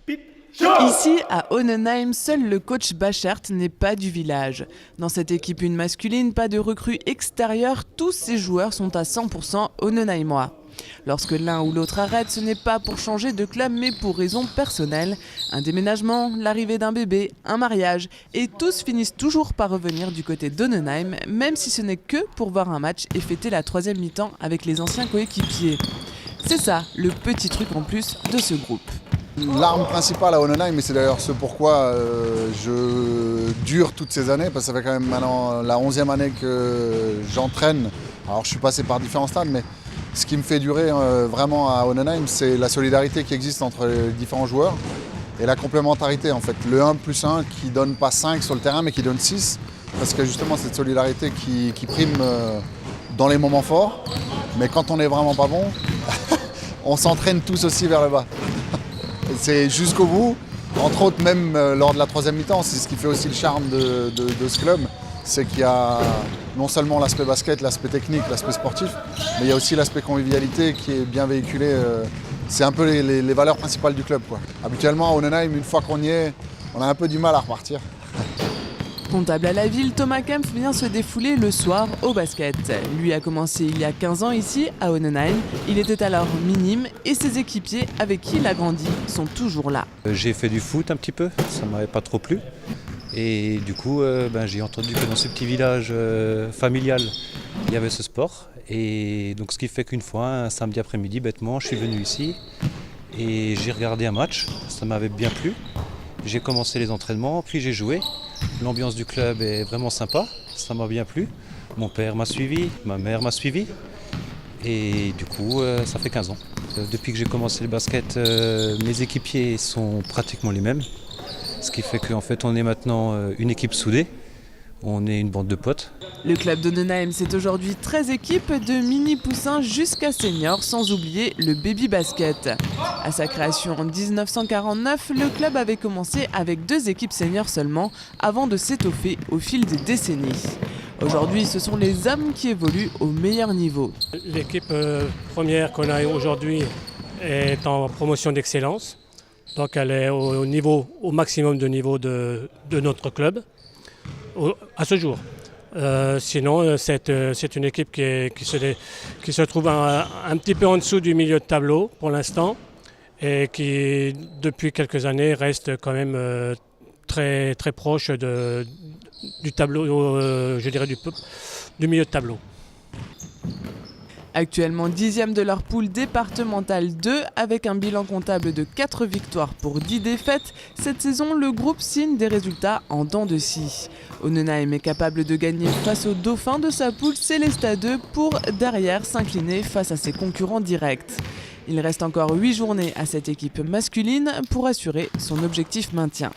Ici, à Onenheim, seul le coach Bachert n'est pas du village. Dans cette équipe une masculine, pas de recrues extérieures, tous ces joueurs sont à 100% Onenheimois. Lorsque l'un ou l'autre arrête, ce n'est pas pour changer de club, mais pour raisons personnelles. Un déménagement, l'arrivée d'un bébé, un mariage, et tous finissent toujours par revenir du côté d'Onenheim, même si ce n'est que pour voir un match et fêter la troisième mi-temps avec les anciens coéquipiers. C'est ça, le petit truc en plus de ce groupe. L'arme principale à Onenheim, et c'est d'ailleurs ce pourquoi je dure toutes ces années, parce que ça fait quand même maintenant la 11e année que j'entraîne. Alors je suis passé par différents stades, mais ce qui me fait durer vraiment à Onenheim, c'est la solidarité qui existe entre les différents joueurs et la complémentarité en fait. Le 1 plus 1 qui ne donne pas 5 sur le terrain, mais qui donne 6, parce que justement cette solidarité qui prime dans les moments forts, mais quand on n'est vraiment pas bon, on s'entraîne tous aussi vers le bas. C'est jusqu'au bout, entre autres même lors de la troisième mi-temps, c'est ce qui fait aussi le charme de ce club, c'est qu'il y a non seulement l'aspect basket, l'aspect technique, l'aspect sportif, mais il y a aussi l'aspect convivialité qui est bien véhiculé. C'est un peu les valeurs principales du club, quoi. Habituellement à Onenheim, une fois qu'on y est, on a un peu du mal à repartir. Comptable à la ville, Thomas Kempf vient se défouler le soir au basket. Lui a commencé il y a 15 ans ici, à Onenheim. Il était alors minime et ses équipiers avec qui il a grandi sont toujours là. J'ai fait du foot un petit peu, ça ne m'avait pas trop plu. Et du coup, j'ai entendu que dans ce petit village familial, il y avait ce sport. Et donc ce qui fait qu'une fois, un samedi après-midi, bêtement, je suis venu ici et j'ai regardé un match, ça m'avait bien plu. J'ai commencé les entraînements, puis j'ai joué. L'ambiance du club est vraiment sympa, ça m'a bien plu. Mon père m'a suivi, ma mère m'a suivi. Et du coup, ça fait 15 ans. Depuis que j'ai commencé le basket, mes équipiers sont pratiquement les mêmes. Ce qui fait qu'en fait, on est maintenant une équipe soudée. On est une bande de potes. Le club d'Onenheim, c'est aujourd'hui 13 équipes de mini-poussins jusqu'à seniors, sans oublier le baby basket. À sa création en 1949, le club avait commencé avec 2 équipes seniors seulement, avant de s'étoffer au fil des décennies. Aujourd'hui, ce sont les hommes qui évoluent au meilleur niveau. L'équipe première qu'on a aujourd'hui est en promotion d'excellence. Donc elle est au maximum de niveau de notre club à ce jour. Sinon, c'est une équipe qui se trouve un petit peu en dessous du milieu de tableau pour l'instant et qui, depuis quelques années, reste quand même très, très proche du tableau, je dirais du milieu de tableau. Actuellement 10e de leur poule départementale 2 avec un bilan comptable de 4 victoires pour 10 défaites, cette saison le groupe signe des résultats en dents de scie. Onenheim est capable de gagner face aux dauphins de sa poule Célesta 2 pour derrière s'incliner face à ses concurrents directs. Il reste encore 8 journées à cette équipe masculine pour assurer son objectif maintien.